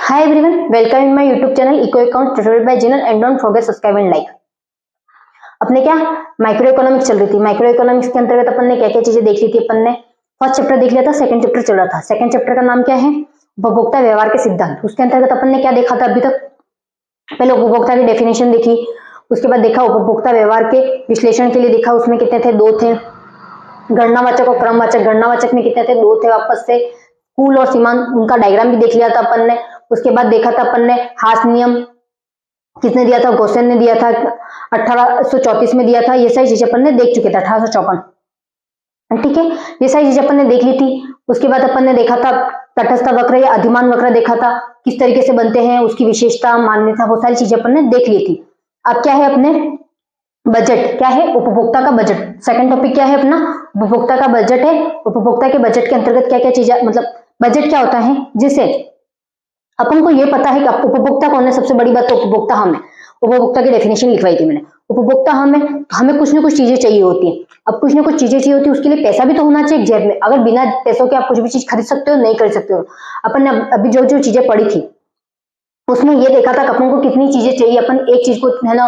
Hi everyone, welcome in my YouTube channel Eco Accounts tutorial by Jinal and don't forget subscribe and like। अपने क्या micro economics चल रही थी। Micro economics के अंतर्गत अपन ने क्या क्या चीजें देख ली थी। अपन ने फर्स्ट चैप्टर देख लिया था, सेकंड चैप्टर चल रहा था। सेकंड चैप्टर का नाम क्या है? उपभोक्ता व्यवहार के सिद्धांत। उसके अंतर्गत अपन ने क्या देखा था अभी तक? पहले उपभोक्ता की डेफिनेशन देखी, उसके बाद देखा उपभोक्ता व्यवहार के विश्लेषण के लिए देखा, उसमें कितने थे? 2 थे। गणनावाचक और क्रमवाचक। गणनावाचक में कितने थे? 2 थे। वापस से कुल और सीमांत उनका डायग्राम भी देख लिया था अपन ने। उसके बाद देखा था अपन ने हास नियम किसने दिया था? गोसेन ने दिया था, 1834 में दिया था। ये सारी चीजें अपन ने देख चुके थे, 1854। ठीक है, ये सारी चीजें अपन ने देख ली थी। उसके बाद अपन ने देखा था तटस्थ वक्र या अधिमान वक्र देखा था, किस तरीके से बनते हैं, उसकी विशेषता, मान्यता, वो सारी चीजें अपन ने देख ली थी। अब क्या है अपने? बजट। क्या है? उपभोक्ता का बजट। सेकंड टॉपिक क्या है अपना? उपभोक्ता का बजट है। उपभोक्ता के बजट के अंतर्गत क्या क्या चीजें, मतलब बजट क्या होता है? जिसे अपन को ये पता है कि उपभोक्ता कौन है। सबसे बड़ी बात तो उपभोक्ता हम है। उपभोक्ता की डेफिनेशन लिखवाई थी मैंने। उपभोक्ता हम है, हमें कुछ ना कुछ चीजें चाहिए होती है। अब कुछ ना कुछ चीजें चाहिए होती है, उसके लिए पैसा भी तो होना चाहिए जेब में। अगर बिना पैसों के आप कुछ भी चीज खरीद सकते हो? नहीं खरीद सकते हो। अपन ने अभी जो जो चीजें पढ़ी थी उसमें ये देखा था कि अपन को कितनी चीजें चाहिए। अपन एक चीज को है ना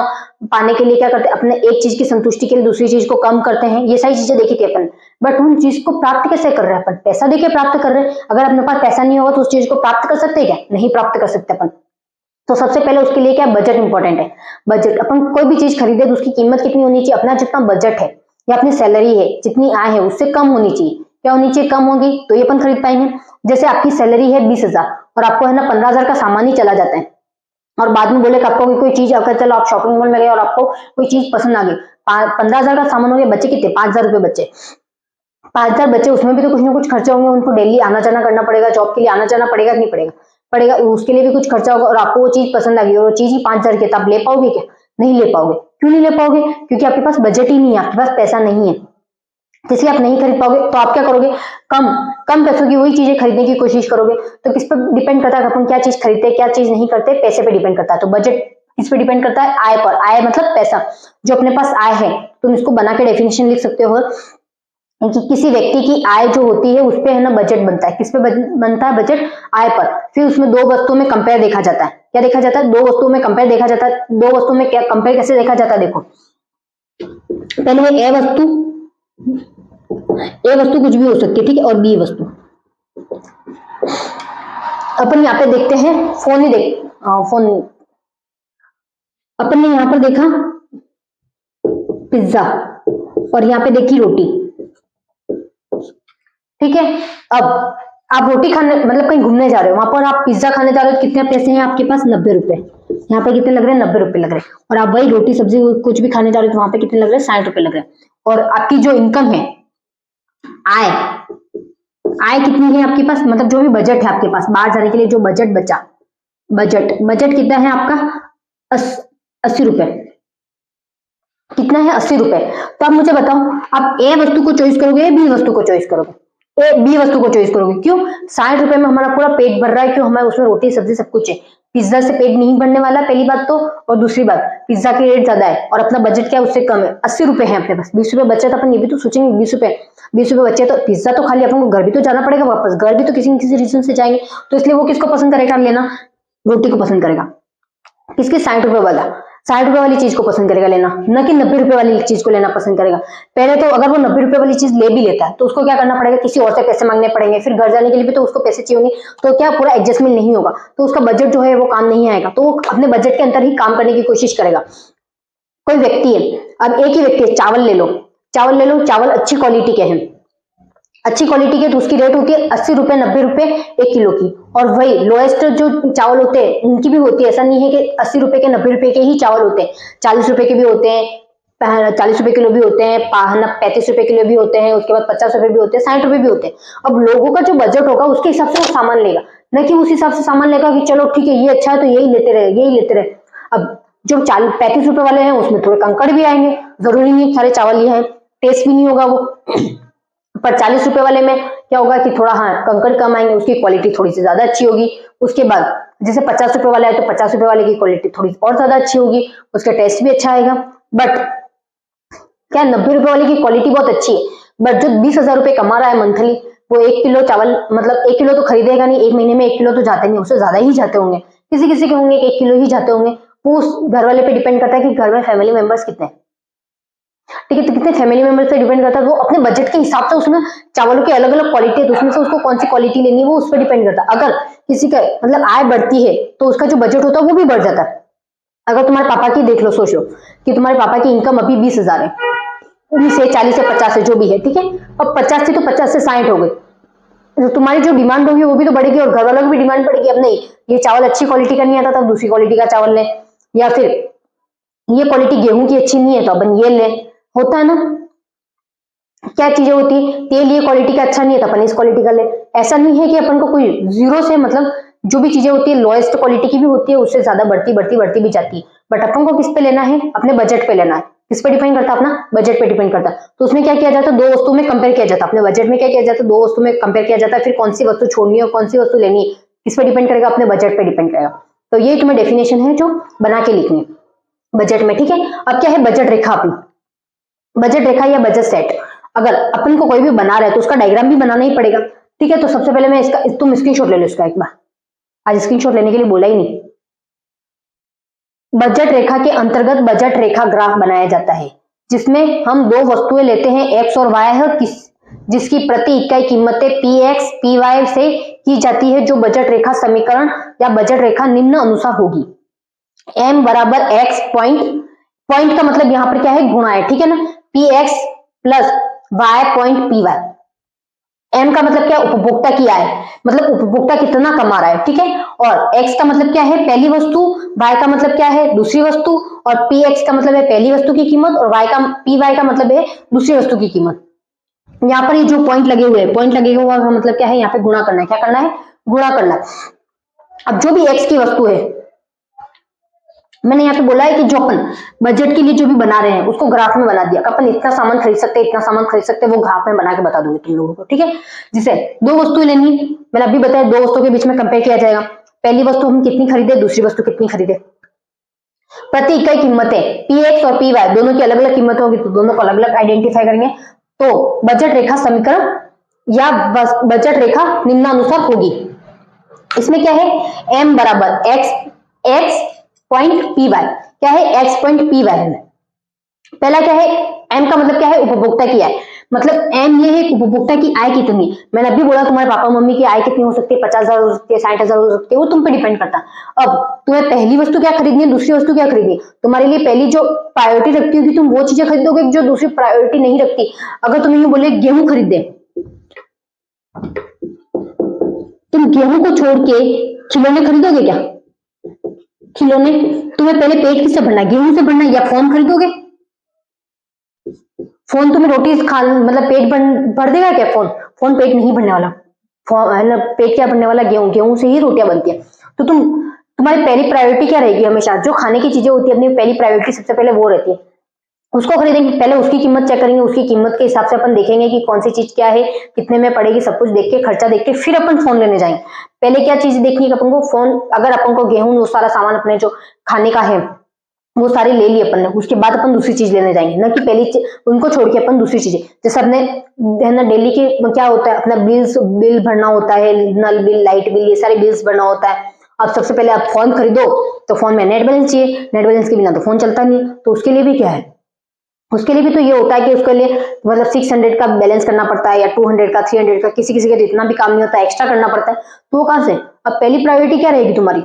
पाने के लिए क्या करते हैं? अपने एक चीज की संतुष्टि के लिए दूसरी चीज को कम करते हैं। ये सारी चीजें देखी थी अपन। बट उन चीज को प्राप्त कैसे कर रहे हैं? अपन पैसा देके प्राप्त कर रहे हैं। अगर अपने पास पैसा नहीं होगा तो उस चीज को प्राप्त कर सकते हैं क्या? नहीं प्राप्त कर सकते अपन। तो सबसे पहले उसके लिए क्या? बजट इंपॉर्टेंट है। बजट, अपन कोई भी चीज खरीदे तो उसकी कीमत कितनी होनी चाहिए? अपना जितना बजट है या अपनी सैलरी है, जितनी आय है, उससे कम होनी चाहिए। क्या होनी चाहिए? कम होगी तो ये अपन खरीद पाएंगे। जैसे आपकी सैलरी है 20,000 और आपको है ना 15,000 का सामान ही चला जाता है, और बाद में बोले कि आपको कोई चीज, अगर चलो आप शॉपिंग मॉल में गए और आपको कोई चीज पसंद आ गई, 15,000 का सामान हो गया, बच्चे कितने? 5,000 रुपए बच्चे। 5,000 बच्चे, उसमें भी तो कुछ ना कुछ खर्चे होंगे। उनको डेली आना जाना करना पड़ेगा, जॉब के लिए आना जाना पड़ेगा कि नहीं पड़ेगा? पड़ेगा। उसके लिए भी कुछ खर्चा होगा। और आपको वो चीज पसंद आ गई और वो चीज ही 5,000 की, तो आप ले पाओगे क्या? नहीं ले पाओगे। क्यों नहीं ले पाओगे? क्योंकि आपके पास बजट ही नहीं है, आपके पास पैसा नहीं है, इसलिए आप नहीं खरीद पाओगे। तो आप क्या करोगे? कम कम पैसों की वही चीजें खरीदने की कोशिश करोगे। तो किस पर डिपेंड करता है अपन क्या चीज खरीदते हैं, क्या चीज नहीं करते? पैसे पे डिपेंड करता है। तो बजट किस पे डिपेंड करता है? आय पर। आय मतलब पैसा, जो अपने पास आय है। तुम इसको बना के डेफिनेशन लिख सकते हो कि किसी व्यक्ति की आय जो होती है उस पे है ना बजट बनता है। किस पे बनता है बजट? आय पर। फिर उसमें दो वस्तुओं में कंपेयर देखा जाता है। क्या देखा जाता है? 2 वस्तुओं में कंपेयर देखा जाता है। 2 वस्तुओं में क्या कंपेयर कैसे देखा जाता है? देखो, पहले है ए वस्तु। ए वस्तु कुछ भी हो सकती है, ठीक है, और बी वस्तु। अपन यहाँ पे देखते हैं, फोन ही देख, फोन, अपन ने यहाँ पर देखा पिज्जा और यहाँ पे देखी रोटी, ठीक है। अब आप रोटी खाने, मतलब कहीं घूमने जा रहे हो, वहां पर आप पिज्जा खाने जा रहे हो, कितने पैसे हैं आपके पास? 90 रुपए। यहाँ पे कितने लग रहे हैं? 90 रुपए लग रहे हैं। और आप वही रोटी सब्जी कुछ भी खाने जा रहे हो तो वहां पे कितने लग रहे हैं? 60 रुपए लग रहे हैं। और आपकी जो इनकम है, आय, आय कितनी है आपके पास? मतलब जो भी बजट है आपके पास बाहर जाने के लिए, जो बजट बचा, बजट कितना है आपका? 80 रुपए। कितना है? 80 रुपए। तो आप मुझे बताओ, आप ए वस्तु को चॉइस करोगे, बी वस्तु को चॉइस करोगे? बी वस्तु को चॉइस करोगे। क्यों? 60 रुपए में हमारा पूरा पेट भर रहा है। क्यों? हमारे उसमें रोटी सब्जी सब कुछ है। पिज्जा से पेट नहीं भरने वाला, पहली बात तो। और दूसरी बात, पिज्जा की रेट ज्यादा है और अपना बजट क्या उससे कम है। 80 रुपए है अपने पास, 20 रुपए बचे तो अपन ये भी तो सोचेंगे 20 रुपए बचे तो पिज्जा तो खाली अपन को घर भी तो जाना पड़ेगा, वापस घर भी तो किसी न किसी रीजन से जाएंगे। तो इसलिए वो किसको पसंद करेगा लेना? रोटी को पसंद करेगा। किसके? 60 रुपए वाला 60 रुपए वाली चीज को पसंद करेगा लेना, न कि 90 रुपए वाली चीज को लेना पसंद करेगा। पहले तो अगर वो 90 रुपए वाली चीज ले भी लेता है तो उसको क्या करना पड़ेगा? किसी और से पैसे मांगने पड़ेंगे। फिर घर जाने के लिए भी तो उसको पैसे चाहिए होंगे। तो क्या पूरा एडजस्टमेंट नहीं होगा, तो उसका बजट जो है वो काम नहीं आएगा। तो वो अपने बजट के अंदर ही काम करने की कोशिश करेगा। कोई व्यक्ति है, अब एक ही व्यक्ति है, चावल ले लो, चावल अच्छी क्वालिटी के हैं, अच्छी क्वालिटी के, तो उसकी रेट होती है 80 रुपए 90 रुपए 1 किलो की। और वही लोएस्ट जो चावल होते हैं उनकी भी होती है। ऐसा नहीं है कि 80 रुपए के 90 रुपए के ही चावल होते हैं, 40 रुपए के भी होते हैं, 40 रुपए किलो भी होते हैं, 35 रुपए किलो भी होते हैं, उसके बाद 50 रुपए भी होते हैं, 60 रुपए भी होते हैं। अब लोगों का जो बजट होगा उसके हिसाब से वो सामान लेगा, न कि उस हिसाब से सामान लेगा कि चलो ठीक है ये अच्छा है तो यही लेते रहे। अब जो 35 रुपए वाले हैं उसमें थोड़े कंकड़ भी आएंगे, जरूरी नहीं सारे चावल ये है, टेस्ट भी नहीं होगा वो। पर 40 रुपए वाले में क्या होगा कि थोड़ा कंकड़ कम आएंगे, उसकी क्वालिटी थोड़ी सी ज्यादा अच्छी होगी। उसके बाद जैसे 50 रुपए वाला है तो 50 रुपए वाले की क्वालिटी थोड़ी और ज्यादा अच्छी होगी, उसका टेस्ट भी अच्छा आएगा। बट क्या 90 रुपए वाले की क्वालिटी बहुत अच्छी है, बट जो 20,000 रुपए कमा रहा है मंथली, वो 1 किलो चावल मतलब 1 किलो तो खरीदेगा नहीं, 1 महीने में 1 किलो तो जाते नहीं, उससे ज्यादा ही जाते होंगे, किसी किसी के होंगे 1 किलो ही जाते होंगे। वो उस घर वाले पे डिपेंड करता है कि घर में फैमिली मेंबर्स कितने, ठीक है, तो कितने फैमिली मेंबर्स पे डिपेंड करता है। वो अपने बजट के हिसाब से उसमें चावलों की अलग अलग क्वालिटी है, तो उसमें से उसको कौन सी क्वालिटी लेनी है वो उस पर डिपेंड करता है। अगर किसी का मतलब आय बढ़ती है तो उसका जो बजट होता है वो भी बढ़ जाता है। अगर तुम्हारे पापा की देख लो, सोचो कि तुम्हारे पापा की इनकम अभी 20,000 है, 20 है, 40 है, 50 है, जो भी है, ठीक है, अब 50 थी तो 50 से 60 हो गई, तो तुम्हारी जो डिमांड होगी वो भी तो बढ़ेगी और घर वालों की भी डिमांड बढ़ेगी। अब नहीं, ये चावल अच्छी क्वालिटी का नहीं आता तब दूसरी क्वालिटी का चावल ले, या फिर ये क्वालिटी गेहूं की अच्छी नहीं है तो अपन ये ले, होता है ना। क्या चीजें होती है, तेल ये क्वालिटी का अच्छा नहीं है तो अपन इस क्वालिटी का ले। ऐसा नहीं है कि अपन को कोई जीरो से मतलब जो भी चीजें होती है लोएस्ट क्वालिटी की भी होती है, उससे ज्यादा बढ़ती बढ़ती बढ़ती भी जाती है, बट अपन को किस पे लेना है, अपने बजट पे लेना है। किस पे डिपेंड करता है, अपना बजट पे डिपेंड करता है। तो उसमें क्या किया जाता है, दो वस्तुओं में कंपेयर किया जाता है, अपने बजट में क्या किया जाता है, दो वस्तु में कंपेयर किया जाता है, फिर कौन सी वस्तु छोड़नी है और कौन सी वस्तु लेनी है किस पे डिपेंड करेगा, अपने बजट पे डिपेंड करेगा। तो ये तुम्हें डेफिनेशन है जो बना के लिखनी बजट में, ठीक है। अब क्या है बजट रेखा, अपनी बजट रेखा या बजट सेट अगर अपन को कोई भी बना रहा है तो उसका डायग्राम भी बनाना ही पड़ेगा, ठीक है। तो सबसे पहले मैं इसका तुम स्क्रीनशॉट ले लो इसका एक बार, आज स्क्रीनशॉट लेने के लिए बोला ही नहीं। बजट रेखा के अंतर्गत बजट रेखा ग्राफ बनाया जाता है जिसमें हम दो वस्तुएं लेते हैं एक्स और वाई है, जिसकी प्रति इकाई कीमतें पी एक्स पी वाई से की जाती है, जो बजट रेखा समीकरण या बजट रेखा निम्न अनुसार होगी। एम बराबर एक्स पॉइंट, पॉइंट का मतलब यहां पर क्या है, गुणा है, ठीक है ना, P X plus Y point P Y. M का मतलब क्या, उपभोक्ता की आय, मतलब उपभोक्ता कितना कमा रहा है, ठीक है। और एक्स का मतलब क्या है, पहली वस्तु, वाई का मतलब क्या है, दूसरी वस्तु, और पी एक्स का मतलब है पहली वस्तु की कीमत, और वाई का पी वाई का मतलब है दूसरी वस्तु की कीमत। यहाँ पर ये जो पॉइंट लगे हुए हैं, पॉइंट लगे हुआ का मतलब क्या है, यहाँ पे गुणा करना है, क्या करना है, गुणा करना है। अब जो भी एक्स की वस्तु है, मैंने यहाँ पे बोला है कि जो अपन बजट के लिए जो भी बना रहे हैं उसको ग्राफ में बना दिया, अपन इतना सामान खरीद सकते हैं, इतना सामान खरीद सकते हैं, वो ग्राफ में बना के बता दूंगी तुम लोगों को, ठीक है। जिसे दो वस्तुएं लेनी, मैंने अभी बताया, दो वस्तुओं के बीच में कंपेयर किया जाएगा, पहली वस्तु हम कितनी खरीदे, दूसरी वस्तु कितनी खरीदे, प्रति इकाई कीमतें पी एक्स और पी वाई दोनों की अलग अलग कीमतें होगी, तो दोनों को अलग अलग आइडेंटिफाई करेंगे, तो बजट रेखा समीकरण या बजट रेखा निम्नानुसार होगी। इसमें क्या है, एम बराबर एक्स पॉइंट पी वाई, क्या है, एक्स पॉइंट पी वाई है। पहला क्या है, एम का मतलब क्या है, उपभोक्ता की आय, मतलब एम ये है उपभोक्ता की आय कितनी। मैंने अभी बोला तुम्हारे पापा मम्मी की आय कितनी हो सकती है, 50,000 हो सकती है, 60,000 हो सकती है, वो तुम पे डिपेंड करता है। अब तुम्हें पहली वस्तु क्या खरीदनी है, दूसरी वस्तु क्या खरीदनी है, तुम्हारे लिए पहली जो प्रायोरिटी रखती होगी तुम वो चीजें खरीदोगे जो दूसरी प्रायोरिटी नहीं रखती। अगर तुम ये बोले गेहूं खरीद दे, तुम गेहूं को छोड़ के खिलौने खरीदोगे क्या, खिलौने तुम्हें पहले पेट किससे भरना है, गेहूं से भरना है, या फोन खरीदोगे, फोन तुम्हें रोटी खा मतलब पेट भर देगा क्या, फोन फोन पेट नहीं भरने वाला, पेट क्या भरने वाला, गेहूं, गेहूं से ही रोटियां बनती है। तो तुम्हारी पहली प्रायोरिटी क्या रहेगी, हमेशा जो खाने की चीजें होती है अपनी पहली प्रायोरिटी सबसे पहले वो रहती है, उसको खरीदेंगे, पहले उसकी कीमत चेक करेंगे, उसकी कीमत के हिसाब से अपन देखेंगे कि कौन सी चीज क्या है, कितने में पड़ेगी, सब कुछ देख के खर्चा देख के फिर अपन फोन लेने जाएंगे। पहले क्या चीज देखनी है अपन को, फोन, अगर अपन को गेहूं वो सारा सामान अपने जो खाने का है वो सारी ले ली अपन ने, उसके बाद अपन दूसरी चीज लेने जाएंगे, ना कि पहली उनको छोड़ के अपन दूसरी चीजें, जैसे अपने है ना डेली के क्या होता है, अपना बिल भरना होता है, नल बिल, लाइट बिल, ये सारे बिल्स भरना होता है। अब सबसे पहले आप फोन खरीदो तो फोन में नेट बैलेंस चाहिए, नेट बैलेंस के बिना तो फोन चलता नहीं, तो उसके लिए भी क्या है, उसके लिए भी तो ये होता है कि उसके लिए मतलब 600 का बैलेंस करना पड़ता है, या 200 का, 300 का, किसी किसी का तो इतना भी काम नहीं होता है, एक्स्ट्रा करना पड़ता है, तो वो कहां से। अब पहली प्रायोरिटी क्या रहेगी तुम्हारी,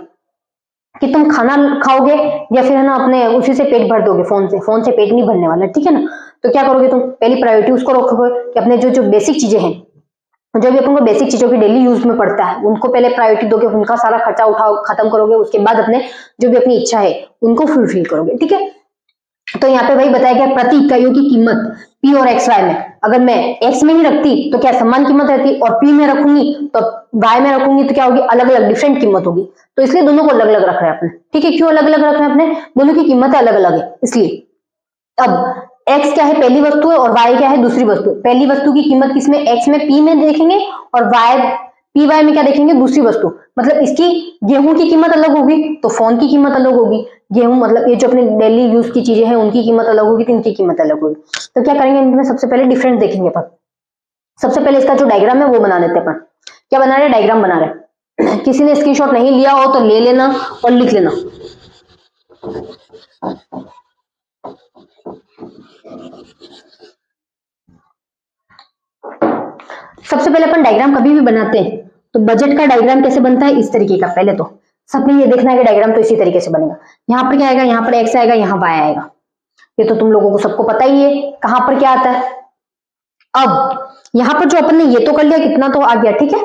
कि तुम खाना खाओगे या फिर है ना अपने उसी से पेट भर दोगे, फोन से पेट नहीं भरने वाला, ठीक है ना। तो क्या करोगे तुम, पहली प्रायोरिटी उसको रखोगे कि अपने जो बेसिक चीजें हैं, जो भी अपन को बेसिक चीजों की डेली यूज में पड़ता है उनको पहले प्रायोरिटी दोगे, उनका सारा खर्चा उठाओ खत्म करोगे, उसके बाद अपने जो भी अपनी इच्छा है उनको फुलफिल करोगे, ठीक है। तो यहाँ पे वही बताया गया, प्रति इकाइयों की कीमत पी और एक्स वाई में, अगर मैं एक्स में ही रखती तो क्या समान कीमत रहती, और पी में रखूंगी तो वाई में रखूंगी तो क्या होगी, अलग अलग डिफरेंट कीमत होगी। तो इसलिए दोनों को अलग अलग रख रहे हैं अपने, ठीक है। क्यों अलग अलग रख रहे हैं अपने, दोनों की कीमतें अलग अलग है इसलिए। अब एक्स क्या है, पहली वस्तु है, और वाई क्या है, दूसरी वस्तु। पहली वस्तु की कीमत किसमें, एक्स में, पी में देखेंगे, और वाई पी वाई में क्या देखेंगे, दूसरी वस्तु। मतलब इसकी गेहूं की कीमत अलग होगी तो फोन की कीमत अलग होगी, गेहूं मतलब ये जो अपने डेली यूज की चीजें हैं उनकी कीमत अलग होगी तो इनकी कीमत अलग होगी। तो क्या करेंगे, इनमें सबसे पहले डिफरेंस देखेंगे अपन, सबसे पहले इसका जो डायग्राम है वो बना देते हैं अपन। क्या बना रहे हैं? डायग्राम बना रहे हैं। किसी ने स्क्रीनशॉट नहीं लिया हो तो ले लेना और लिख लेना। सबसे पहले अपन डायग्राम कभी भी बनाते हैं तो बजट का डायग्राम कैसे बनता है? इस तरीके का। पहले तो सबने ये देखना है कि डायग्राम तो इसी तरीके से बनेगा। यहाँ पर क्या आएगा? यहाँ पर एक्स आएगा, यहाँ वाई आएगा। ये तो तुम लोगों को सबको पता ही है कहां पर क्या आता है। अब यहां पर जो अपन ने ये तो कर लिया, कितना तो आ गया, ठीक है।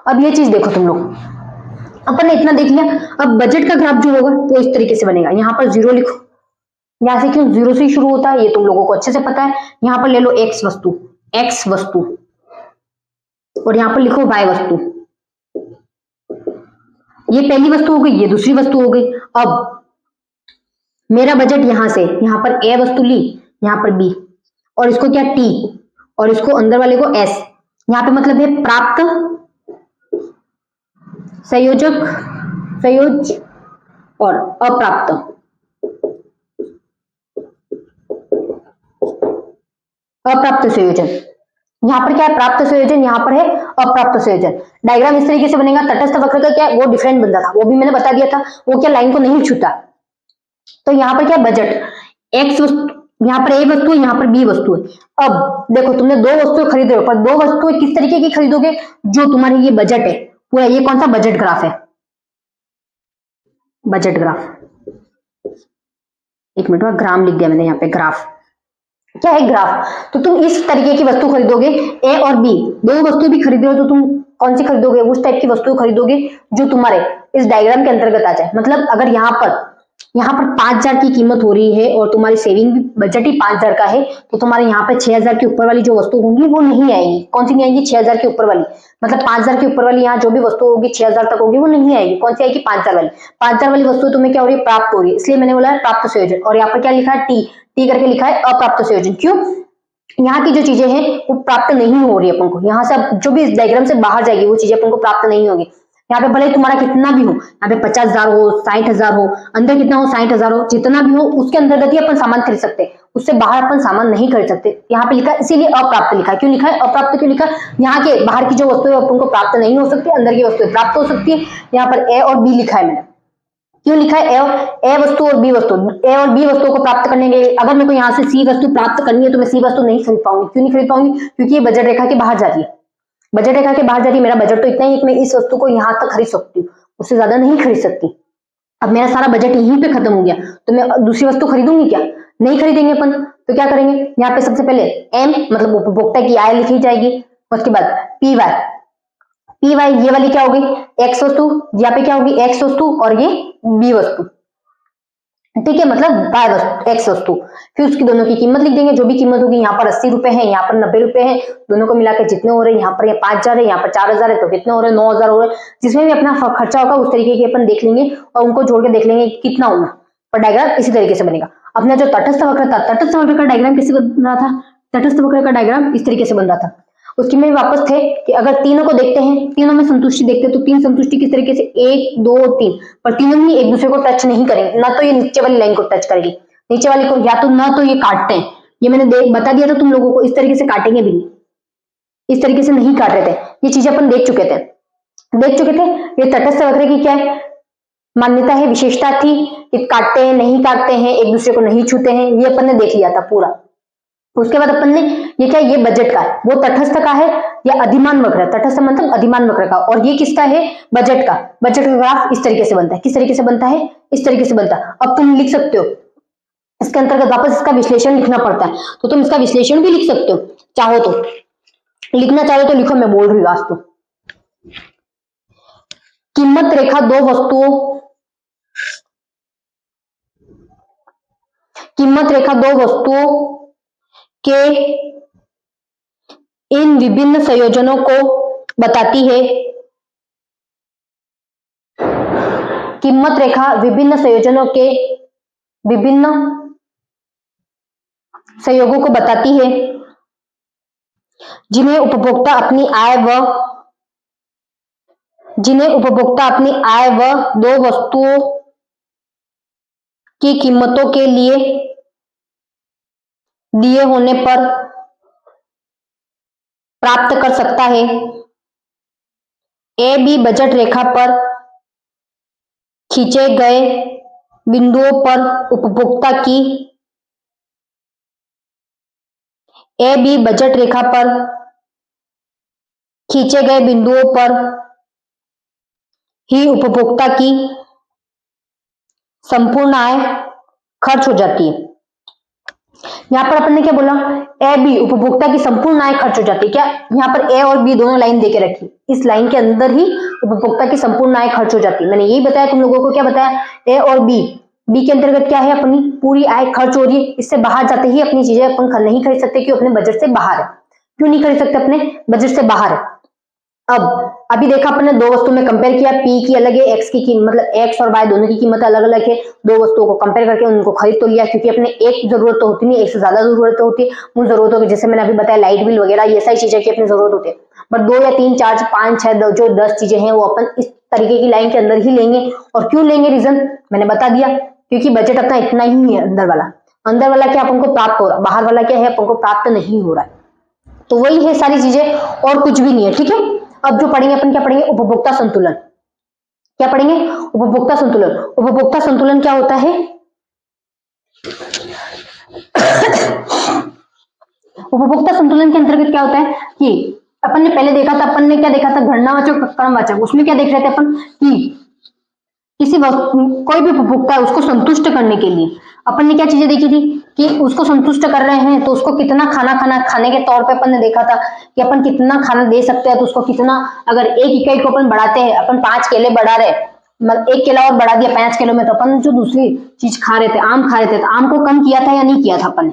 अब ये चीज देखो तुम लोग, अपन ने इतना देख लिया। अब बजट का ग्राफ जो होगा वो इस तरीके से बनेगा। यहाँ पर जीरो लिखो, यहां से क्यों जीरो से ही शुरू होता है ये तुम लोगों को अच्छे से पता है। यहां पर ले लो एक्स वस्तु, एक्स वस्तु, और यहां पर लिखो वाई वस्तु। ये पहली वस्तु हो गई, ये दूसरी वस्तु हो गई। अब मेरा बजट यहां से, यहां पर ए वस्तु ली, यहां पर बी, और इसको क्या टी, और इसको अंदर वाले को एस। यहां पे मतलब है प्राप्त, संयोजक, संयोज और अप्राप्त। अप्राप्त संयोजन, यहां पर क्या है? प्राप्त संयोजन, यहां पर है अप्राप्त संयोजन। डायग्राम इस तरीके से बनेगा। तटस्थ वक्र का क्या है? वो डिफरेंट बनता था, वो भी मैंने बता दिया था। वो क्या लाइन को नहीं छूता। तो यहाँ पर क्या बजट, एक्स वस्तु, यहाँ पर ए वस्तु है, यहाँ पर बी वस्तु है। अब देखो तुमने दो वस्तुएं खरीदे हो, पर दो वस्तुएं किस तरीके की खरीदोगे? जो तुम्हारे ये बजट है पूरा, ये कौन सा बजट ग्राफ है? Budget graph. एक मिनट में ग्राम लिख दिया मैंने यहाँ पे, ग्राफ। क्या है? ग्राफ। तो तुम इस तरीके की वस्तु खरीदोगे, ए और बी दो वस्तु भी खरीदे हो तो तुम कौन सी खरीदोगे? उस टाइप की वस्तु खरीदोगे जो तुम्हारे इस डायग्राम के अंतर्गत आ जाए। मतलब अगर यहाँ पर 5,000 की कीमत हो रही है और तुम्हारी सेविंग भी बजट ही 5,000 का है, तो तुम्हारे यहाँ पे 6,000 के ऊपर वाली जो वस्तु होंगी वो नहीं आएगी। कौन सी नहीं आएगी? 6,000 के ऊपर वाली। मतलब 5,000 के ऊपर वाली यहाँ जो भी वस्तु होगी 6,000 तक होगी वो नहीं आएगी। कौन सी आएगी? 5,000 वाली। 5,000 वाली वस्तु तुम्हें क्या हो रही है? प्राप्त हो रही है। इसलिए मैंने बोला है प्राप्त संयोजन। और यहाँ पर क्या लिखा है? टी, टी करके लिखा है अप्राप्त संयोजन। क्यों? यहाँ की जो चीजें हैं वो प्राप्त नहीं हो रही है अपन को। यहाँ से जो भी इस डायग्राम से बाहर जाएगी वो चीजें अपन को प्राप्त नहीं होगी। यहाँ पे भले तुम्हारा कितना भी हो, यहाँ पे 50,000 हो, 60,000 हो, अंदर कितना हो? 60,000 हो, जितना भी हो उसके अंतर्गत ही अपन सामान खरीद सकते हैं। उससे बाहर अपन सामान नहीं खरीद सकते। यहाँ पे लिखा है, इसीलिए अप्राप्त लिखा है। क्यों लिखा है अप्राप्त? क्यों लिखा है? यहाँ के बाहर की जो वस्तु है अपन को प्राप्त नहीं हो सकती, अंदर की वस्तु प्राप्त हो सकती है। यहाँ पर ए और बी लिखा है मैंने। क्यों लिखा है? ए वस्तु और बी वस्तु, ए और बी वस्तुओं को प्राप्त करने के लिए अगर मेरे को यहाँ से सी वस्तु प्राप्त करनी है तो मैं सी वस्तु नहीं खरीद पाऊंगी। क्यों नहीं खरीद पाऊंगी? क्योंकि ये बजट रेखा के बाहर जा रही है। बजट रेखा के बाहर जा रही है। मेरा बजट तो इतना ही है कि मैं इस वस्तु को यहाँ तक खरीद सकती हूँ, उससे ज्यादा नहीं खरीद सकती। अब मेरा सारा बजट यहीं पे खत्म हो गया तो मैं दूसरी वस्तु खरीदूंगी क्या? नहीं खरीदेंगे अपन। तो क्या करेंगे? यहाँ पे सबसे पहले एम मतलब उपभोक्ता की आय लिखी जाएगी। उसके बाद पी वाई, पी वाई ये वाली क्या होगी? एक्स वस्तु। यहाँ पे क्या होगी? एक्स वस्तु और ये बी वस्तु, ठीक है। मतलब वाई वस्तु, एक्स वस्तु। फिर उसकी दोनों की कीमत लिख देंगे। जो भी कीमत होगी, यहाँ पर 80 रुपए है, यहाँ पर 90 रुपए है, दोनों को मिलाकर जितने हो रहे हैं, यहाँ पर 5,000 है, यहाँ पर 4,000 है, तो कितने हो रहे हैं? 9,000 हो रहे हैं। जिसमें भी अपना खर्चा होगा उस तरीके के अपन देख लेंगे और उनको जोड़ के देख लेंगे कितना होगा। और डायग्राम इसी तरीके से बनेगा। अपना जो तटस्थ वक्र था, तटस्थ वक्र का डायग्राम कैसे बन रहा था? तटस्थ वक्र का डायग्राम इस तरीके से बन रहा था। उसकी में वापस थे कि अगर तीनों को देखते हैं, तीनों में संतुष्टि देखते हैं, तो तीन संतुष्टि किस तरीके से? 1 2 3, पर तीनों ही एक दूसरे को टच नहीं करेंगे। ना तो ये नीचे वाली लाइन को टच करेगी, नीचे वाली को, या तो ना तो ये काटते हैं। ये मैंने बता दिया था तुम लोगों को, इस तरीके से काटेंगे भी नहीं, इस तरीके से नहीं काट रहे थे। ये चीजें अपन देख चुके थे। ये तटस्थ वक्र की क्या है? मान्यता है, विशेषता थी। ये काटते हैं, नहीं काटते हैं, एक दूसरे को नहीं छूते हैं, ये अपन ने देख लिया था पूरा। उसके बाद अपन ने ये क्या, ये बजट का है, वो तटस्थ का है, या अधिमान वक्र। तटस्थ मतलब अधिमान वक्र का। और ये किसका है? बजट का। बजट का ग्राफ इस तरीके से बनता है। किस तरीके से बनता है? इस तरीके से बनता है। अब तुम लिख सकते हो, इसके अंतर्गत वापस इसका विश्लेषण लिखना पड़ता है, तो तुम इसका विश्लेषण भी लिख सकते हो चाहो तो। लिखना चाहो तो लिखो, मैं बोल रही हूँ आज तो। कीमत रेखा दो वस्तुओं, कीमत रेखा दो वस्तुओं के इन विभिन्न संयोजनों को बताती है। कीमत रेखा विभिन्न संयोजनों के विभिन्न संयोगों को बताती है जिन्हें उपभोक्ता अपनी आय व दो वस्तुओं की कीमतों के लिए दिए होने पर प्राप्त कर सकता है। ए बी बजट रेखा पर खींचे गए बिंदुओं पर उपभोक्ता की ए बी बजट रेखा पर खींचे गए बिंदुओं पर ही उपभोक्ता की संपूर्ण आय खर्च हो जाती है। यहां पर अपन ने क्या बोला, ए बी उपभोक्ता की संपूर्ण आय खर्च हो जाती है। क्या यहाँ पर ए और बी दोनों लाइन देके रखी, इस लाइन के अंदर ही उपभोक्ता की संपूर्ण आय खर्च हो जाती है। मैंने यही बताया तुम लोगों को, क्या बताया, ए और बी, बी के अंतर्गत क्या है, अपनी पूरी आय खर्च हो रही है, इससे बाहर जाते ही अपनी चीजें अपन नहीं खरीद सकते, क्यों, अपने बजट से बाहर है। क्यों नहीं खरीद सकते, अपने बजट से बाहर है। अब अभी देखा अपने दो वस्तु में कंपेयर किया, पी की अलग है, एक्स की कीमत, मतलब एक्स और वाई दोनों की कीमत अलग अलग है। दो वस्तुओं को कंपेयर करके उनको खरीद तो लिया, क्योंकि अपने एक जरूरत तो होती नहीं, एक से ज्यादा जरूरत तो होती है। उन जरूरतों की, जैसे मैंने अभी बताया, लाइट बिल वगैरह, ये सारी चीजें की अपनी जरूरत होती है। बट 2 या 3 4 5 6 जो 10 चीजें हैं वो अपन इस तरीके की लाइन के अंदर ही लेंगे। और क्यों लेंगे, रीजन मैंने बता दिया, क्योंकि बजट अपना इतना ही है। अंदर वाला क्या अपन को प्राप्त हो रहा है, बाहर वाला क्या है अपन को प्राप्त नहीं हो रहा है। तो वही है सारी चीजें, और कुछ भी नहीं है। ठीक है, अब जो पढ़ेंगे अपन, क्या पढ़ेंगे, उपभोक्ता संतुलन। क्या पढ़ेंगे, उपभोक्ता संतुलन। उपभोक्ता संतुलन क्या होता है, उपभोक्ता संतुलन के अंतर्गत क्या होता है कि अपन ने पहले देखा था, अपन ने क्या देखा था, गणनावाचक क्रमवाचक। उसमें क्या देख रहे थे अपन कि किसी कोई भी उपभोक्ता है उसको संतुष्ट करने के लिए अपन ने क्या चीजें देखी थी कि उसको संतुष्ट कर रहे हैं तो उसको कितना खाने के तौर पे अपन ने देखा था कि अपन कितना खाना दे सकते हैं। तो उसको कितना, अगर 1 इकाई को अपन बढ़ाते हैं, अपन 5 केले बढ़ा रहे, मतलब 1 केला और बढ़ा दिया 5 किलो में, तो अपन जो दूसरी चीज खा रहे थे, आम खा रहे थे, तो आम को कम किया था या नहीं किया था अपन।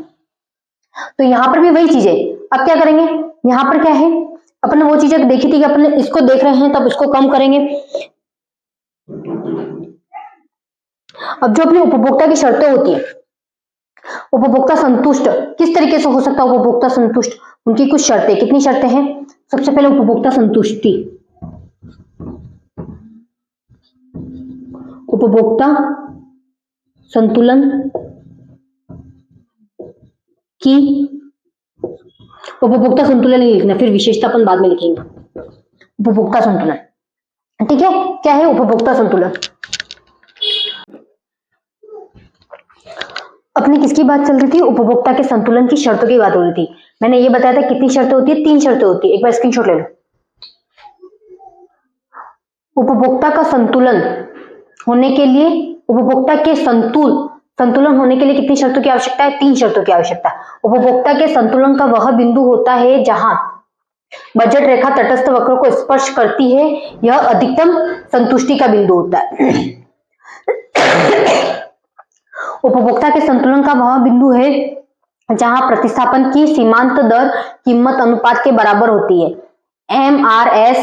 तो यहाँ पर भी वही चीज है। अब क्या करेंगे, यहाँ पर क्या है, अपन ने वो चीजें देखी थी कि अपन इसको देख रहे हैं, तब इसको कम करेंगे। अब जो अपनी उपभोक्ता की शर्तें होती है, उपभोक्ता संतुष्ट किस तरीके से हो सकता है, उपभोक्ता संतुष्ट, उनकी कुछ शर्तें, कितनी शर्तें हैं। सबसे पहले उपभोक्ता संतुष्टि, उपभोक्ता संतुलन की, उपभोक्ता संतुलन नहीं लिखना, फिर विशेषता अपन बाद में लिखेंगे। उपभोक्ता संतुलन, ठीक है, क्या है उपभोक्ता संतुलन। अपनी किसकी बात चल रही थी, उपभोक्ता के संतुलन की शर्तों की बात हो रही थी। मैंने ये बताया था कितनी शर्तें होती है, 3 शर्तें होती है। एक बार स्क्रीनशॉट ले लो। उपभोक्ता का संतुलन होने के लिए, उपभोक्ता के संतुलन होने के लिए कितनी शर्तों की आवश्यकता है, 3 शर्तों की आवश्यकता है। उपभोक्ता के संतुलन का वह बिंदु होता है जहां बजट रेखा तटस्थ वक्र को स्पर्श करती है, यह अधिकतम संतुष्टि का बिंदु होता है। उपभोक्ता के संतुलन का वह बिंदु है जहां प्रतिस्थापन की सीमांत दर कीमत अनुपात के बराबर होती है। MRS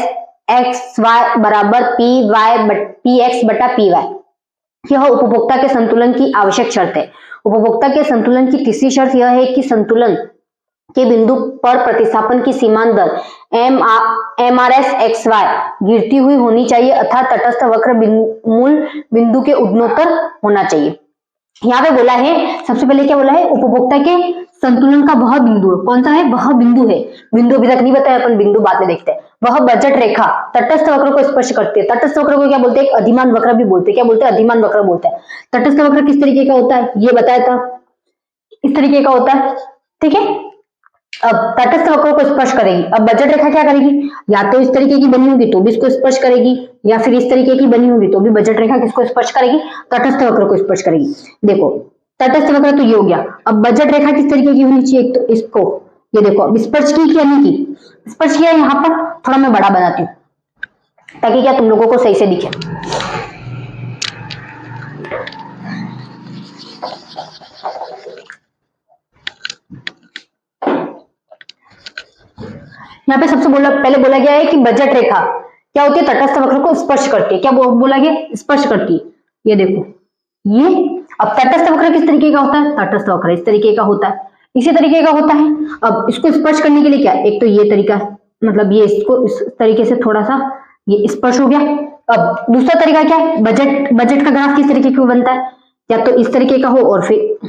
XY बराबर PX बटा PY, यह उपभोक्ता के संतुलन की आवश्यक शर्त है। उपभोक्ता के संतुलन की तीसरी शर्त यह है कि संतुलन के बिंदु पर प्रतिस्थापन की सीमांत दर MRS XY गिरती हुई होनी चाहिए, अर्थात तटस्थ वक्र मूल बिंदु के उद्नोत्तर होना चाहिए। यहाँ पे बोला है, सबसे पहले क्या बोला है, उपभोक्ता के संतुलन का वह बिंदु है, कौन सा है, वह बिंदु है। बिंदु अभी तक नहीं बताया, अपन बिंदु बाद में देखते हैं। वह बजट रेखा तटस्थ वक्र को स्पर्श करती है। तटस्थ वक्र को क्या बोलते हैं, अधिमान वक्र भी बोलते हैं। क्या बोलते हैं, अधिमान वक्र बोलते हैं। तटस्थ वक्र किस तरीके का होता है, ये बताया था, इस तरीके का होता है, ठीक है। अब तटस्थ वक्र को स्पर्श करेगी। अब बजट रेखा क्या करेगी, या तो इस तरीके की बनी होगी तो भी इसको स्पर्श करेगी, या फिर इस तरीके की बनी होगी तो भी बजट रेखा किसको स्पर्श करेगी, तटस्थ वक्र को स्पर्श करेगी। देखो तटस्थ वक्र तो ये हो गया। अब बजट रेखा किस तरीके की होनी चाहिए, तो इसको, ये देखो अब स्पर्श की क्या नहीं की, स्पर्श किया। यहाँ पर थोड़ा मैं बड़ा बनाती हूँ ताकि क्या तुम लोगों को सही से दिखे। यहाँ पे सबसे पहले बोला गया है कि बजट रेखा क्या होती है, तटस्थ वक्र को स्पर्श करती है। क्या बोला गया, स्पर्श करती है। ये देखो ये, अब तटस्थ वक्र किस तरीके का होता है, तटस्थ वक्र इस तरीके का होता है, इसी तरीके का होता है। अब इसको स्पर्श करने के लिए क्या, एक तो ये तरीका है, मतलब ये इसको इस तरीके से थोड़ा सा ये स्पर्श हो गया। अब दूसरा तरीका क्या है, बजट का ग्राफ किस तरीके का बनता है, या तो इस तरीके का हो और फिर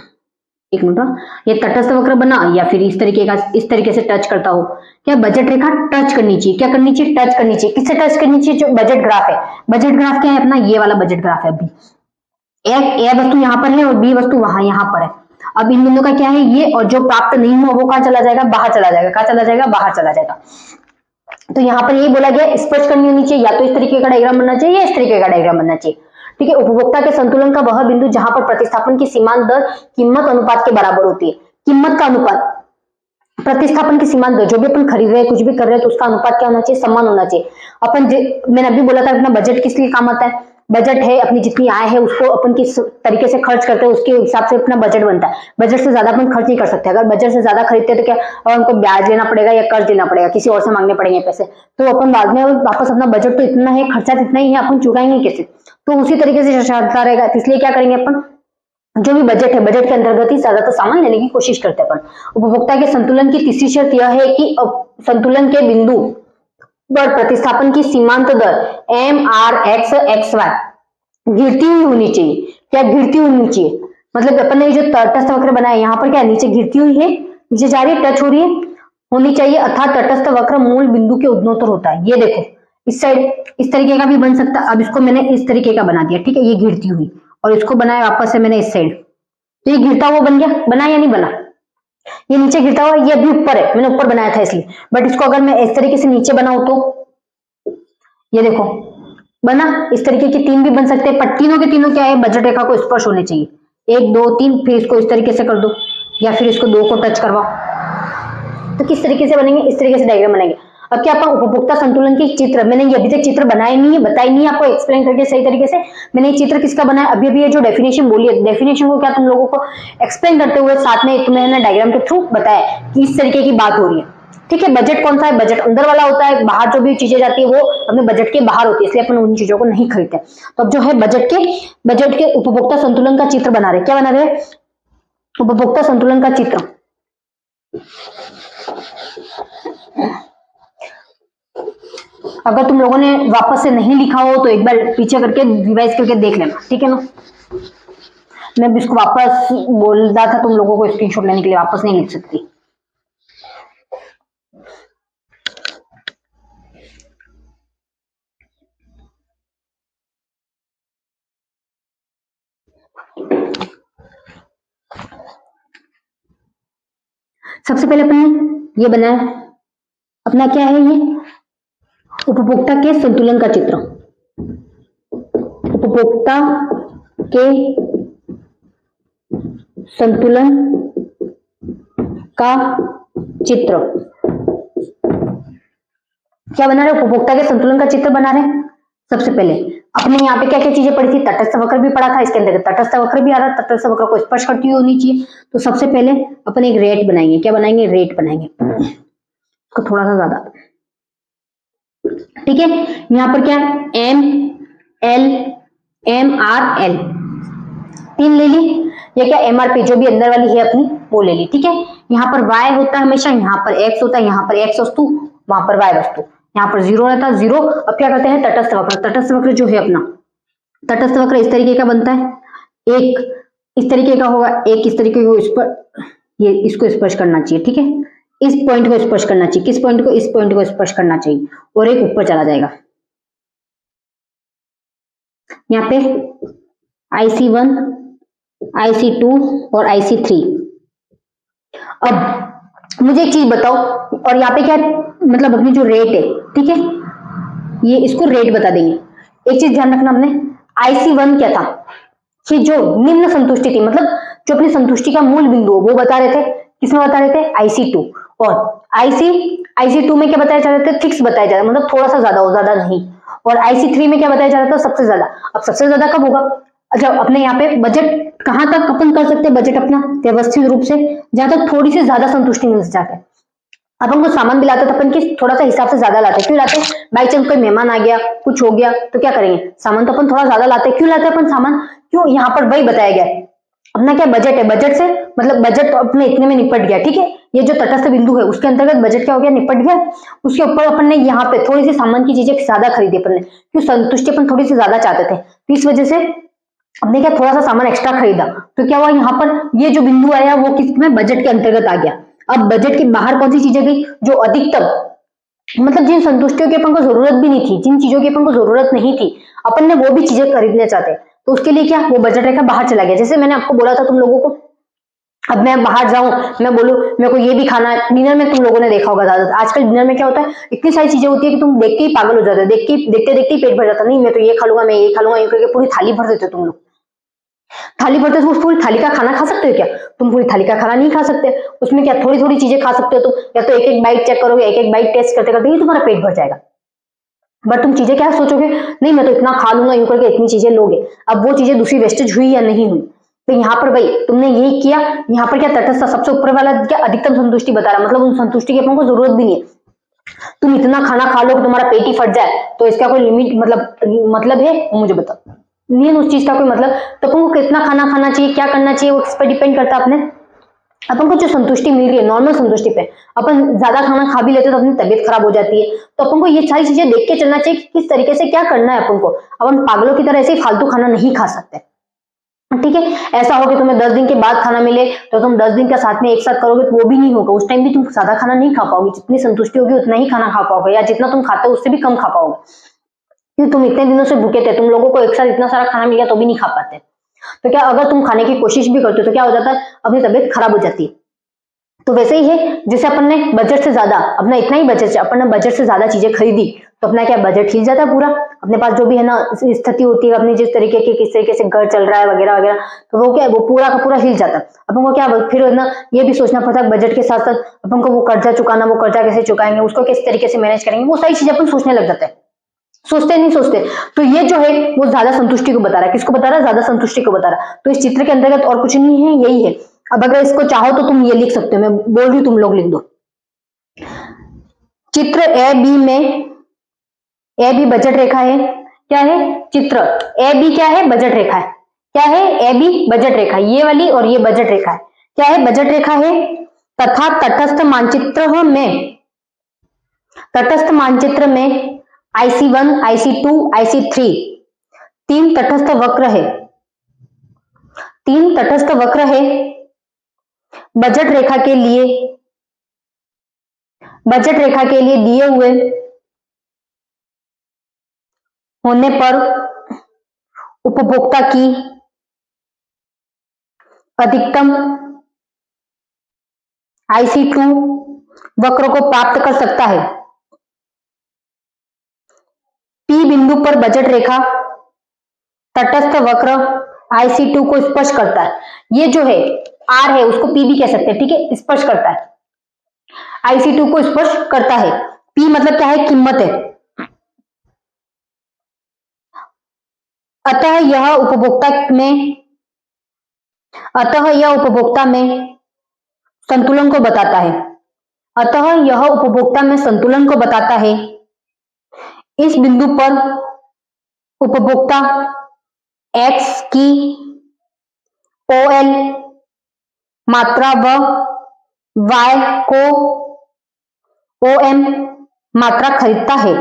एक मिनट, ये तटस्थ वक्र बना या फिर इस तरीके से टच करता हो, क्या बजट रेखा टच करनी चाहिए, क्या करनी चाहिए, टच करनी चाहिए। किससे टच करनी चाहिए? जो बजट ग्राफ है। बजट ग्राफ क्या है अपना? ये वाला बजट ग्राफ है। अभी ए वस्तु यहाँ पर है और बी वस्तु वहां यहाँ पर है। अब इन बिंदुओं का क्या है ये, और जो प्राप्त नहीं हुआ वो कहाँ चला जाएगा? बाहर चला जाएगा। कहाँ चला जाएगा? बाहर चला जाएगा। तो यहाँ पर यही बोला गया स्पष्ट करनी होनी चाहिए, या तो इस तरीके का डायग्राम बनना चाहिए या इस तरीके का डायग्राम बनना चाहिए। ठीक है, उपभोक्ता के संतुलन का वह बिंदु जहां पर प्रतिस्थापन की सीमांत दर कीमत अनुपात के बराबर होती है। कीमत का अनुपात, प्रतिस्थापन की सीमांत दर, जो भी अपन खरीद रहे हैं, कुछ भी कर रहे हैं, तो उसका अनुपात क्या होना चाहिए? समान होना चाहिए। मैंने अभी बोला था अपना बजट किस लिए काम आता है? बजट है अपनी जितनी आय है उसको अपन किस तरीके से खर्च करते हैं उसके हिसाब से अपना बजट बनता है। बजट से ज्यादा अपन खर्च नहीं कर सकते। अगर बजट से ज्यादा खरीदते हैं तो क्या और हमको ब्याज लेना पड़ेगा या कर्ज लेना पड़ेगा, किसी और से मांगने पड़ेंगे पैसे, तो अपन बाद में वापस अपना बजट तो इतना है, खर्चा इतना ही है, अपन चुकाएंगे कैसे? तो उसी तरीके से चलता रहेगा। इसलिए क्या करेंगे अपन, जो भी बजट है बजट के अंतर्गत ही ज्यादातर सामान लेने की कोशिश करते हैं अपन। उपभोक्ता के संतुलन की तीसरी शर्त यह है कि संतुलन के बिंदु पर प्रतिस्थापन की सीमांत दर MRX/XY गिरती हुई होनी चाहिए। क्या गिरती हुई होनी चाहिए? मतलब अपन ने जो तटस्थ वक्र बनाया यहाँ पर क्या नीचे गिरती हुई है, नीचे जा रही है, टच हो रही है, होनी चाहिए। अर्थात तटस्थ वक्र मूल बिंदु के उद्नोत्तर होता है। ये देखो इस साइड इस तरीके का भी बन सकता है। अब इसको मैंने इस तरीके का बना दिया, ठीक है, ये गिरती हुई, और इसको बनाया वापस से मैंने इस साइड, तो ये गिरता हुआ बन गया। बना या नहीं बना? ये नीचे गिरता हुआ, ये अभी ऊपर है, मैंने ऊपर बनाया था इसलिए। बट इसको अगर मैं इस तरीके से नीचे बनाऊं तो ये देखो बना। इस तरीके के तीन भी बन सकते हैं, पर तीनों के तीनों क्या है? बजट रेखा को स्पर्श होने चाहिए। 1 2 3, फिर इसको इस तरीके से कर दो या फिर इसको 2 को टच करवाओ। तो किस तरीके से बनेंगे? इस तरीके से डायग्राम बनेंगे। अब क्या आपका उपभोक्ता संतुलन के चित्र, मैंने ये अभी तक चित्र बनाए नहीं है, बताई नहीं है आपको एक्सप्लेन करके सही तरीके से। मैंने ये चित्र किसका बनाया? अभी ये जो डेफिनेशन बोली है, डेफिनेशन को क्या तुम लोगों को एक्सप्लेन करते हुए साथ में तुम्हें डायग्राम के थ्रू बताया कि इस तरीके की बात हो रही है। ठीक है, बजट कौन सा है? बजट अंदर वाला होता है, बाहर जो भी चीजें जाती है वो अपने बजट के बाहर होती है, इसलिए अपन उन चीजों को नहीं खरीदते। तो अब जो है बजट के उपभोक्ता संतुलन का चित्र बना रहे। क्या बना रहे? उपभोक्ता संतुलन का चित्र। अगर तुम लोगों ने वापस से नहीं लिखा हो तो एक बार पीछे करके रिवाइज करके देख लेना, ठीक है ना। मैं भी इसको वापस बोल रहा था तुम लोगों को स्क्रीनशॉट लेने के लिए, वापस नहीं लिख सकती। सबसे पहले अपने ये बनाया, अपना क्या है ये? उपभोक्ता के संतुलन का चित्र। उपभोक्ता के संतुलन का चित्र क्या बना रहे? उपभोक्ता के संतुलन का चित्र बना रहे। सबसे पहले अपने यहाँ पे क्या क्या चीजें पढ़ी थी? तटस्थ वक्र भी पढ़ा था, इसके अंदर तटस्थ वक्र भी आ रहा है, तटस्थ वक्र को स्पर्श करती हुई होनी चाहिए। तो सबसे पहले अपन एक रेट बनाएंगे। क्या बनाएंगे? रेट बनाएंगे, इसको थोड़ा सा ज्यादा, ठीक है। यहाँ पर क्या ML MRL 3 ले ली, या क्या MRP जो भी अंदर वाली है अपनी वो ले ली, ठीक है। यहाँ पर Y होता है हमेशा, यहाँ पर X होता है, यहाँ पर X वस्तु, वहां पर Y वस्तु, यहाँ पर 0 रहता है 0। अब क्या करते हैं? तटस्थ वक्र। तटस्थ वक्र जो है अपना, तटस्थ वक्र इस तरीके का बनता है, एक इस तरीके का होगा, एक इस तरीके को, इस पर ये इसको स्पर्श करना चाहिए, ठीक है। इस पॉइंट को स्पर्श करना चाहिए, किस पॉइंट को? इस पॉइंट को स्पर्श करना चाहिए, और एक ऊपर चला जाएगा। यहाँ पे IC1 IC2 और IC3। अब मुझे एक चीज बताओ, और यहाँ पे क्या मतलब अपनी जो रेट है, ठीक है, ये इसको रेट बता देंगे। एक चीज ध्यान रखना हमने, IC1 क्या था कि जो निम्न संतुष्टि थी, मतलब जो अपनी संतुष्टि का मूल बिंदु वो बता रहे थे। किसमें बता रहे थे? IC2। और IC2 में क्या बताया जा रहा था? फिक्स बताया जा रहा, मतलब थोड़ा सा ज्यादा हो, ज्यादा नहीं। और IC3 में क्या बताया जा रहा था? सबसे ज्यादा। अब सबसे ज्यादा कब होगा? अच्छा, अपने यहाँ पे बजट कहां तक अपन कर सकते हैं? बजट अपना व्यवस्थित रूप से जहां तक थोड़ी सी ज्यादा संतुष्टि मिल जाता है। अपन को सामान भी लाते तो अपन की थोड़ा सा हिसाब से ज्यादा लाते। क्यों लाते? बाई चांस कोई मेहमान आ गया, कुछ हो गया तो क्या करेंगे? सामान तो अपन थोड़ा ज्यादा लाते। क्यों लाते अपन सामान? क्यों? यहाँ पर वही बताया गया है, अपना क्या बजट है, बजट से मतलब बजट तो अपने इतने में निपट गया, ठीक है। ये जो तटस्थ बिंदु है उसके अंतर्गत बजट क्या हो गया? निपट गया। उसके ऊपर अपन ने यहाँ पे थोड़ी सी सामान की चीजें ज्यादा खरीदी अपन ने, क्यों? संतुष्टि अपन थोड़ी सी ज्यादा चाहते थे, तो इस वजह से हमने क्या थोड़ा सा सामान एक्स्ट्रा खरीदा, तो क्या हुआ यहाँ पर ये जो बिंदु आया वो किसमें, बजट के अंतर्गत आ गया। अब बजट के बाहर कौन सी चीजें गई, जो अधिकतम मतलब जिन संतुष्टियों की अपन को जरूरत भी नहीं थी, जिन चीजों की अपन को जरूरत नहीं थी, अपन ने वो भी चीजें खरीदने चाहते, तो उसके लिए क्या वो बजट रेखा बाहर चला गया। जैसे मैंने आपको बोला था तुम लोगों को, अब मैं बाहर जाऊं, मैं बोलूं मेरे को ये भी खाना है, डिनर में तुम लोगों ने देखा होगा ज्यादा, आजकल डिनर में क्या होता है, इतनी सारी चीजें होती है कि तुम देख के ही पागल हो जाते हो, देखते देखते ही पेट भर जाता, नहीं मैं तो ये खा लूंगा, मैं ये खा लूंगा, ये करके पूरी थाली भर देते हो तुम लोग। थाली भरते हो, पूरी थाली का खाना खा सकते हो क्या, तुम पूरी थाली का खाना नहीं खा सकते, उसमें क्या थोड़ी थोड़ी चीजें खा सकते हो तुम, या तो एक एक बाइट चेक करोगे, एक एक बाइट टेस्ट करते करते ही तुम्हारा पेट भर जाएगा। बट तुम चीजें क्या सोचोगे, नहीं मैं तो इतना खा लूंगा, यूं करके इतनी चीजें लोगे, अब वो चीजें दूसरी वेस्टेज हुई या नहीं हुई। तो यहाँ पर भाई तुमने यही किया, यहाँ पर क्या तटस्थ सबसे ऊपर वाला क्या अधिकतम संतुष्टि बता रहा, मतलब उन संतुष्टि की अपन को जरूरत भी नहीं है, तुम इतना खाना खा लो कि तुम्हारा पेट ही फट जाए, तो इसका कोई लिमिट मतलब है मुझे बताओ, नहीं उस चीज का कोई मतलब। तो अपन को कितना खाना खाना चाहिए, क्या करना चाहिए, वो किस पर डिपेंड करता है अपने, अपन को जो संतुष्टि मिल रही है नॉर्मल संतुष्टि पे, अपन ज्यादा खाना खा भी लेते तो अपनी तबीयत खराब हो जाती है, तो अपन को ये सारी चीजें देख के चलना चाहिए कि किस तरीके से क्या करना है अपन को, अपन पागलों की तरह ऐसे ही फालतू खाना नहीं खा सकते, ठीक है। ऐसा हो कि तुम्हें 10 दिन के बाद खाना मिले तो तुम 10 दिन का साथ में एक साथ करोगे तो वो भी नहीं होगा, उस टाइम भी तुम ज्यादा खाना नहीं खा पाओगे, जितनी संतुष्टि होगी उतना ही खाना खा पाओगे, या जितना तुम खाते हो उससे भी कम खा पाओगे, क्योंकि तुम इतने दिनों से भूखे थे, तुम लोगों को एक साथ इतना सारा खाना मिल गया तो भी नहीं खा पाते। तो क्या अगर तुम खाने की कोशिश भी करते हो तो क्या हो जाता है, अपनी तबीयत खराब हो जाती है। तो वैसे ही है, जैसे अपन ने बजट से ज्यादा, अपना इतना ही बजट है, अपन ने बजट से ज्यादा चीजें खरीदी तो अपना क्या बजट हिल जाता है पूरा, अपने पास जो भी है ना स्थिति होती है अपनी, जिस तरीके की किस तरीके से घर चल रहा है वगैरह वगैरह, तो वो क्या है वो पूरा का पूरा हिल जाता है। अपन को क्या फिर है ना ये भी सोचना पड़ता है बजट के साथ साथ अपन को वो कर्जा चुकाना, वो कर्जा कैसे चुकाएंगे, उसको किस तरीके से मैनेज करेंगे, वो सारी चीजें अपन सोचने लग जाते हैं, सोचते नहीं सोचते। तो ये जो है वो ज्यादा संतुष्टि को बता रहा है, किसको बता रहा है, ज्यादा संतुष्टि को बता रहा है। तो इस चित्र के अंतर्गत और कुछ नहीं है, यही है। अब अगर इसको चाहो तो तुम ये लिख सकते हो, मैं बोल रही हूं तुम लोग लिख दो, चित्र ए बी में, ए बी बजट रेखा है, क्या है चित्र ए बी क्या है, बजट रेखा है, क्या है ए बी बजट रेखा, ये वाली और ये बजट रेखा है, क्या है बजट रेखा है, तथा तटस्थ मानचित्र में IC1 IC2 IC3 तीन तटस्थ वक्र है, तीन तटस्थ वक्र है, बजट रेखा के लिए दिए हुए होने पर उपभोक्ता की अधिकतम IC2 वक्र को प्राप्त कर सकता है। P बिंदु पर बजट रेखा तटस्थ वक्र IC2 को स्पर्श करता है, ये जो है R है उसको P भी कह सकते हैं, ठीक है, स्पर्श करता है, IC2 को स्पर्श करता है। P मतलब क्या है, कीमत है। अतः यह उपभोक्ता में संतुलन को बताता है, अतः यह उपभोक्ता में संतुलन को बताता है। इस बिंदु पर उपभोक्ता X की OL मात्रा व Y को OM मात्रा खरीदता है।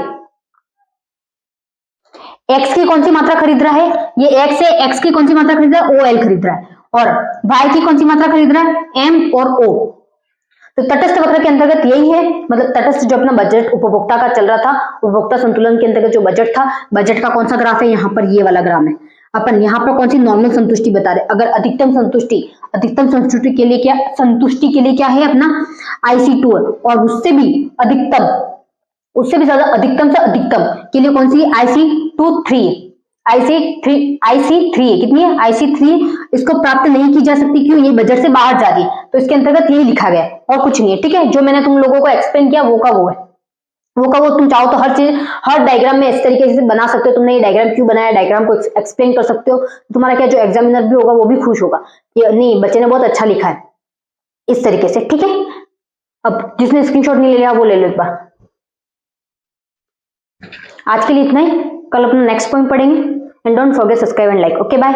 X की कौन सी मात्रा खरीद रहा है, ये X है, X की कौन सी मात्रा खरीद रहा है, OL खरीद रहा है, और Y की कौन सी मात्रा खरीद रहा है, M और O। तो तटस्थ वक्र के अंतर्गत यही है, मतलब तटस्थ जो अपना बजट उपभोक्ता का चल रहा था, उपभोक्ता संतुलन के अंतर्गत जो बजट था, बजट का कौन सा ग्राफ है, यहाँ पर ये वाला ग्राफ है। अपन यहाँ पर कौन सी नॉर्मल संतुष्टि बता रहे, अगर अधिकतम संतुष्टि के लिए क्या है अपना IC2 है, और उससे भी ज्यादा अधिकतम से अधिकतम के लिए कौन सी IC3 है, कितनी है IC3, इसको प्राप्त नहीं की जा सकती, क्यों, ये बजट से बाहर जा रही है, तो इसके अंतर्गत यही लिखा गया और कुछ नहीं है, ठीक है। जो मैंने तुम लोगों को एक्सप्लेन किया वो का वो है, तुम चाहो तो हर डायग्राम में इस तरीके से बना सकते हो। तुमने ये डायग्राम क्यों बनाया, डायग्राम को एक्सप्लेन कर सकते हो, तुम्हारा क्या जो एग्जामिनर भी होगा वो भी खुश होगा कि नहीं बच्चे ने बहुत अच्छा लिखा है, इस तरीके से, ठीक है। अब जिसने स्क्रीनशॉट नहीं ले लिया वो ले लो एक बार। आज के लिए इतना ही, कल अपना नेक्स्ट पॉइंट पढ़ेंगे, and don't forget subscribe and like. Okay bye.